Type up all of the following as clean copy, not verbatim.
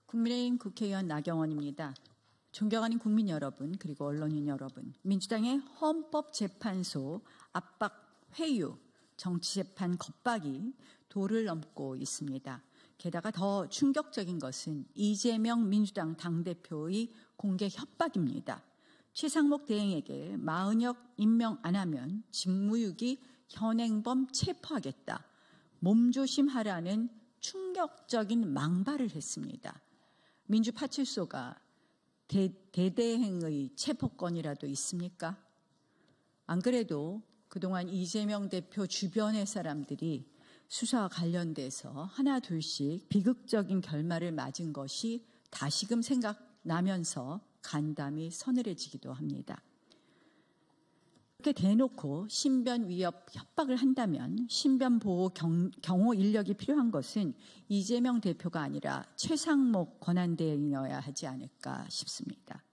국민의힘 국회의원 나경원입니다. 존경하는 국민 여러분, 그리고 언론인 여러분, 민주당의 헌법재판소 압박 회유, 정치재판 겁박이 도를 넘고 있습니다. 게다가 더 충격적인 것은 이재명 민주당 당대표의 공개 협박입니다. 최상목 대행에게 마은혁 임명 안 하면 직무유기 현행범 체포하겠다, 몸조심하라는 충격적인 망발을 했습니다. 민주파출소가 대대행의 체포권이라도 있습니까? 안 그래도 그동안 이재명 대표 주변의 사람들이 수사와 관련돼서 하나 둘씩 비극적인 결말을 맞은 것이 다시금 생각나면서 간담이 서늘해지기도 합니다. 이렇게 대놓고 신변 위협 협박을 한다면 신변 보호 경호 인력이 필요한 것은 이재명 대표가 아니라 최상목 권한대행이어야 하지 않을까 싶습니다.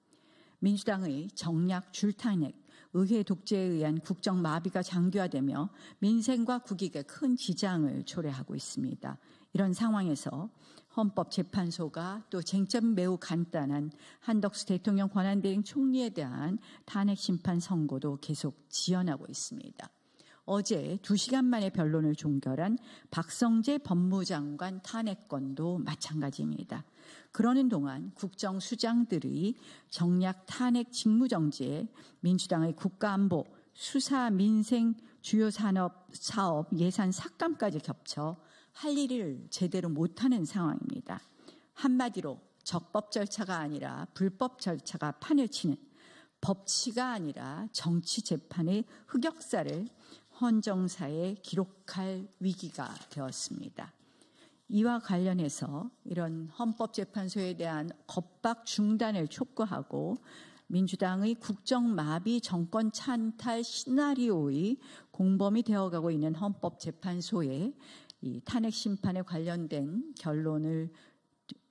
민주당의 정략 줄탄핵, 의회 독재에 의한 국정 마비가 장기화되며 민생과 국익에 큰 지장을 초래하고 있습니다. 이런 상황에서 헌법재판소가 또 쟁점이 매우 간단한 한덕수 대통령 권한대행 총리에 대한 탄핵 심판 선고도 계속 지연하고 있습니다. 어제 2시간 만에 변론을 종결한 박성재 법무장관 탄핵건도 마찬가지입니다. 그러는 동안 국정수장들의 정략 탄핵 직무정지에 민주당의 국가안보, 수사, 민생, 주요 사업 예산 삭감까지 겹쳐 할 일을 제대로 못하는 상황입니다. 한마디로 적법 절차가 아니라 불법 절차가 판을 치는, 법치가 아니라 정치 재판의 흑역사를 헌정사에 기록할 위기가 되었습니다. 이와 관련해서 이런 헌법재판소에 대한 겁박 중단을 촉구하고 민주당의 국정마비 정권 찬탈 시나리오의 공범이 되어가고 있는 헌법재판소의 이 탄핵 심판에 관련된 결론을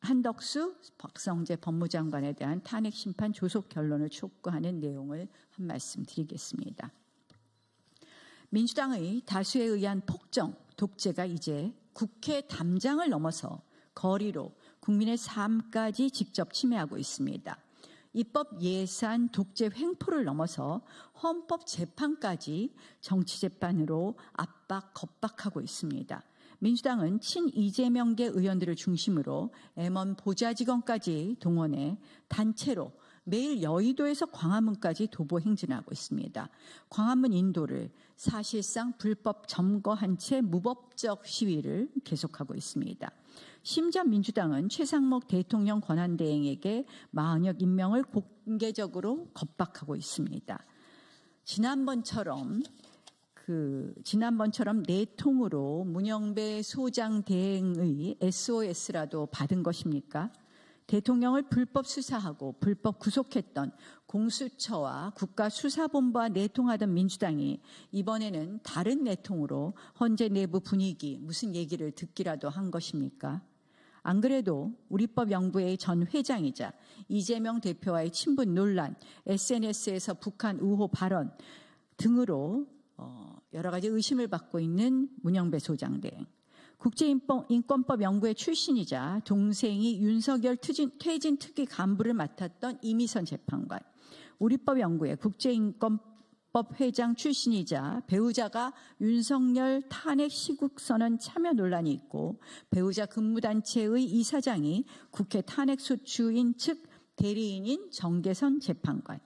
한덕수, 박성재 법무장관에 대한 탄핵 심판 조속 결론을 촉구하는 내용을 한 말씀 드리겠습니다. 민주당의 다수에 의한 폭정, 독재가 이제 국회 담장을 넘어서 거리로 국민의 삶까지 직접 침해하고 있습니다. 입법 예산 독재 횡포를 넘어서 헌법 재판까지 정치 재판으로 압박, 겁박하고 있습니다. 민주당은 친 이재명계 의원들을 중심으로 M1 보좌직원까지 동원해 단체로 매일 여의도에서 광화문까지 도보 행진하고 있습니다. 광화문 인도를 사실상 불법 점거한 채 무법적 시위를 계속하고 있습니다. 심지어 민주당은 최상목 대통령 권한대행에게 마은혁 임명을 공개적으로 겁박하고 있습니다. 지난번처럼 내통으로 문영배 소장 대행의 SOS라도 받은 것입니까? 대통령을 불법 수사하고 불법 구속했던 공수처와 국가수사본부와 내통하던 민주당이 이번에는 다른 내통으로 헌재 내부 분위기, 무슨 얘기를 듣기라도 한 것입니까? 안 그래도 우리법연구회 전 회장이자 이재명 대표와의 친분 논란, SNS에서 북한 우호 발언 등으로 여러 가지 의심을 받고 있는 문영배 소장 대행. 국제인권법연구회 출신이자 동생이 윤석열 퇴진 특위 간부를 맡았던 이미선 재판관, 우리법연구회 국제인권법 회장 출신이자 배우자가 윤석열 탄핵 시국선언 참여 논란이 있고 배우자 근무단체의 이사장이 국회 탄핵소추인 측 대리인인 정계선 재판관,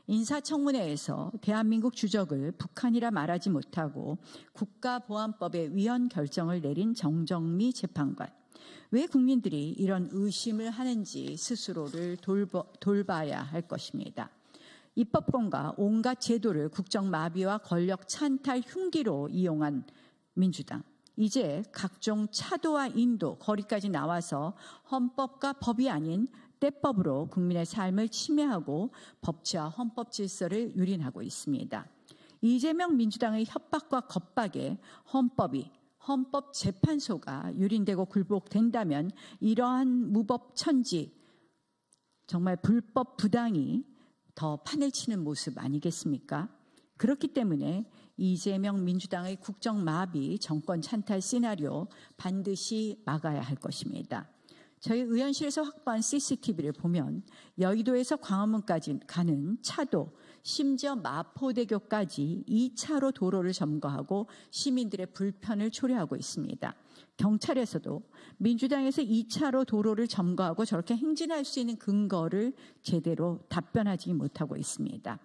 인사청문회에서 대한민국 주적을 북한이라 말하지 못하고 국가보안법의 위헌 결정을 내린 정정미 재판관. 왜 국민들이 이런 의심을 하는지 스스로를 돌봐야 할 것입니다. 입법권과 온갖 제도를 국정마비와 권력 찬탈 흉기로 이용한 민주당. 이제 각종 차도와 인도, 거리까지 나와서 헌법과 법이 아닌 때법으로 국민의 삶을 침해하고 법치와 헌법 질서를 유린하고 있습니다. 이재명 민주당의 협박과 겁박에 헌법재판소가 유린되고 굴복된다면 이러한 무법천지, 정말 불법 부당이 더 판을 치는 모습 아니겠습니까? 그렇기 때문에 이재명 민주당의 국정마비 정권 찬탈 시나리오 반드시 막아야 할 것입니다. 저희 의원실에서 확보한 CCTV를 보면 여의도에서 광화문까지 가는 차도, 심지어 마포대교까지 2차로 도로를 점거하고 시민들의 불편을 초래하고 있습니다. 경찰에서도 민주당에서 2차로 도로를 점거하고 저렇게 행진할 수 있는 근거를 제대로 답변하지 못하고 있습니다.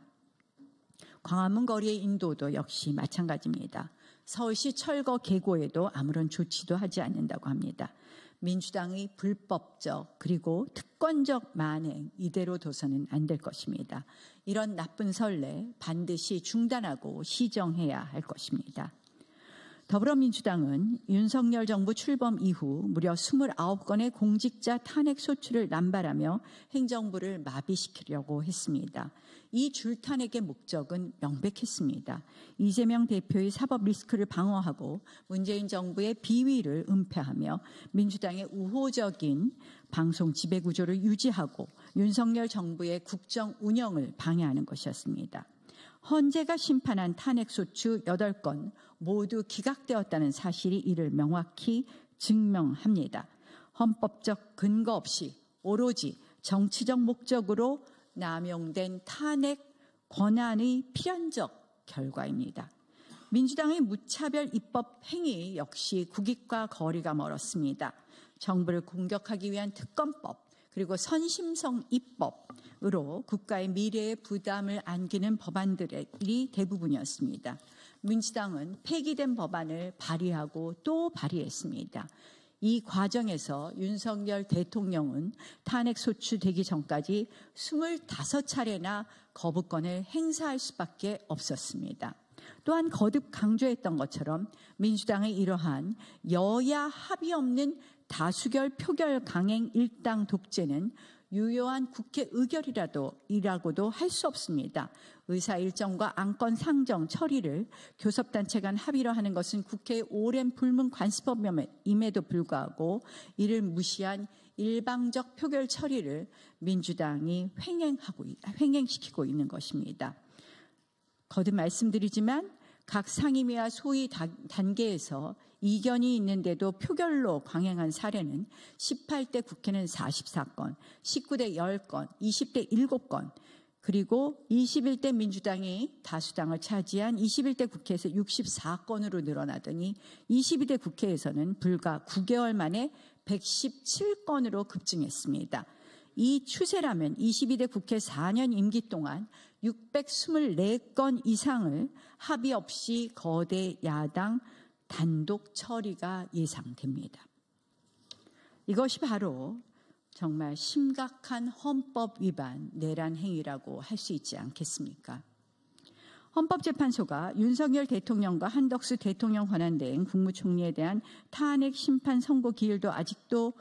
광화문 거리의 인도도 역시 마찬가지입니다. 서울시 철거 계고에도 아무런 조치도 하지 않는다고 합니다. 민주당의 불법적 그리고 특권적 만행 이대로 둬서는 안 될 것입니다. 이런 나쁜 선례 반드시 중단하고 시정해야 할 것입니다. 더불어민주당은 윤석열 정부 출범 이후 무려 29건의 공직자 탄핵 소추를 남발하며 행정부를 마비시키려고 했습니다. 이 줄탄핵의 목적은 명백했습니다. 이재명 대표의 사법 리스크를 방어하고 문재인 정부의 비위를 은폐하며 민주당의 우호적인 방송 지배구조를 유지하고 윤석열 정부의 국정 운영을 방해하는 것이었습니다. 헌재가 심판한 탄핵소추 8건 모두 기각되었다는 사실이 이를 명확히 증명합니다. 헌법적 근거 없이 오로지 정치적 목적으로 남용된 탄핵 권한의 필연적 결과입니다. 민주당의 무차별 입법 행위 역시 국익과 거리가 멀었습니다. 정부를 공격하기 위한 특검법 그리고 선심성 입법으로 국가의 미래에 부담을 안기는 법안들이 대부분이었습니다. 민주당은 폐기된 법안을 발의하고 또 발의했습니다. 이 과정에서 윤석열 대통령은 탄핵 소추되기 전까지 25차례나 거부권을 행사할 수밖에 없었습니다. 또한 거듭 강조했던 것처럼 민주당의 이러한 여야 합의 없는 다수결 표결 강행 일당 독재는 유효한 국회 의결이라고도 할 수 없습니다. 의사 일정과 안건 상정 처리를 교섭단체 간 합의로 하는 것은 국회의 오랜 불문 관습법임에도 불구하고 이를 무시한 일방적 표결 처리를 민주당이 횡행시키고 있는 것입니다. 거듭 말씀드리지만 각 상임위와 소위 단계에서 이견이 있는데도 표결로 강행한 사례는 18대 국회는 44건, 19대 10건, 20대 7건, 그리고 21대 민주당이 다수당을 차지한 21대 국회에서 64건으로 늘어나더니 22대 국회에서는 불과 9개월 만에 117건으로 급증했습니다. 이 추세라면 22대 국회 4년 임기 동안 624건 이상을 합의 없이 거대 야당 단독 처리가 예상됩니다. 이것이 바로 정말 심각한 헌법 위반 내란 행위라고 할 수 있지 않겠습니까? 헌법재판소가 윤석열 대통령과 한덕수 대통령 권한대행 국무총리에 대한 탄핵 심판 선고 기일도 아직도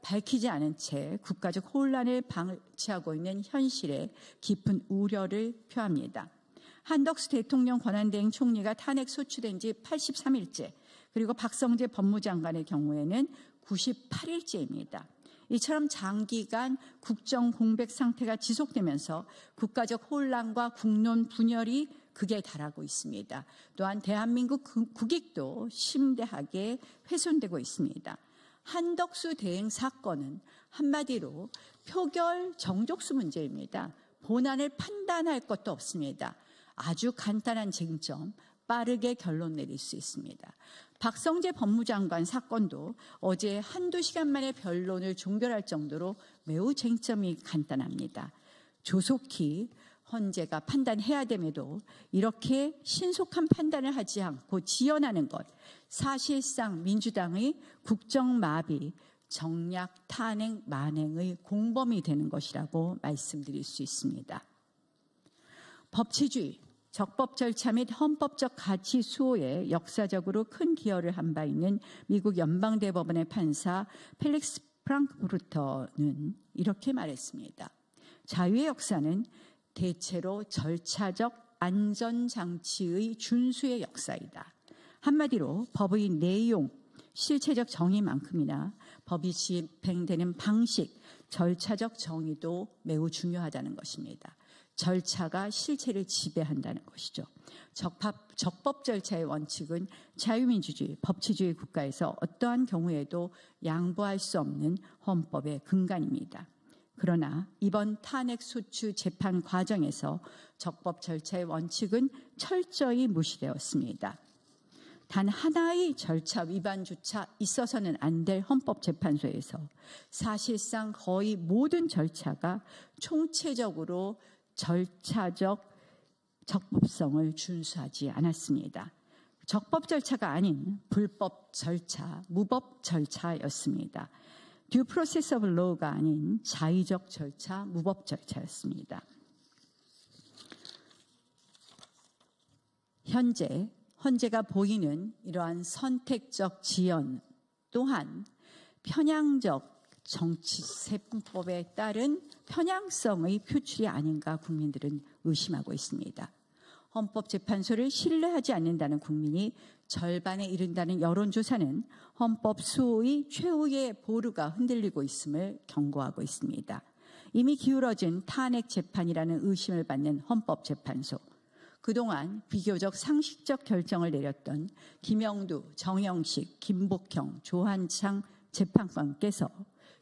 밝히지 않은 채 국가적 혼란을 방치하고 있는 현실에 깊은 우려를 표합니다. 한덕수 대통령 권한대행 총리가 탄핵 소추된 지 83일째, 그리고 박성재 법무장관의 경우에는 98일째입니다. 이처럼 장기간 국정 공백 상태가 지속되면서 국가적 혼란과 국론 분열이 극에 달하고 있습니다. 또한 대한민국 국익도 심대하게 훼손되고 있습니다. 한덕수 대행 사건은 한마디로 표결 정족수 문제입니다. 본안을 판단할 것도 없습니다. 아주 간단한 쟁점, 빠르게 결론 내릴 수 있습니다. 박성재 법무장관 사건도 어제 한두 시간 만에 변론을 종결할 정도로 매우 쟁점이 간단합니다. 조속히 헌재가 판단해야 됨에도 이렇게 신속한 판단을 하지 않고 지연하는 것, 사실상 민주당의 국정마비, 정략 탄핵 만행의 공범이 되는 것이라고 말씀드릴 수 있습니다. 법치주의, 적법 절차 및 헌법적 가치 수호에 역사적으로 큰 기여를 한 바 있는 미국 연방대법원의 판사 펠릭스 프랑크푸르터는 이렇게 말했습니다. 자유의 역사는 대체로 절차적 안전장치의 준수의 역사이다. 한마디로 법의 내용, 실체적 정의만큼이나 법이 집행되는 방식, 절차적 정의도 매우 중요하다는 것입니다. 절차가 실체를 지배한다는 것이죠. 적법 절차의 원칙은 자유민주주의, 법치주의 국가에서 어떠한 경우에도 양보할 수 없는 헌법의 근간입니다. 그러나 이번 탄핵소추 재판 과정에서 적법 절차의 원칙은 철저히 무시되었습니다. 단 하나의 절차 위반조차 있어서는 안 될 헌법재판소에서 사실상 거의 모든 절차가 총체적으로 절차적 적법성을 준수하지 않았습니다. 적법 절차가 아닌 불법 절차, 무법 절차였습니다. Due process of law가 아닌 자의적 절차, 무법 절차였습니다. 헌재가 보이는 이러한 선택적 지연 또한 편향적 정치세법에 따른 편향성의 표출이 아닌가 국민들은 의심하고 있습니다. 헌법재판소를 신뢰하지 않는다는 국민이 절반에 이른다는 여론조사는 헌법 수호의 최후의 보루가 흔들리고 있음을 경고하고 있습니다. 이미 기울어진 탄핵 재판이라는 의심을 받는 헌법재판소. 그동안 비교적 상식적 결정을 내렸던 김영두, 정영식, 김복형, 조한창 재판관께서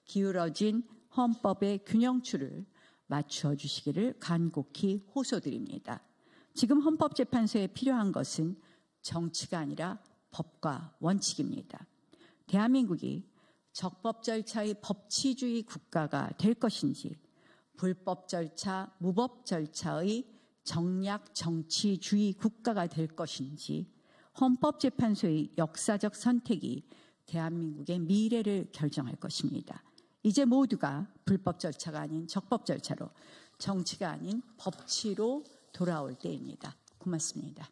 기울어진 헌법의 균형추를 맞추어 주시기를 간곡히 호소드립니다. 지금 헌법재판소에 필요한 것은 정치가 아니라 법과 원칙입니다. 대한민국이 적법 절차의 법치주의 국가가 될 것인지 불법 절차, 무법 절차의 정략 정치주의 국가가 될 것인지 헌법재판소의 역사적 선택이 대한민국의 미래를 결정할 것입니다. 이제 모두가 불법 절차가 아닌 적법 절차로, 정치가 아닌 법치로 돌아올 때입니다. 고맙습니다.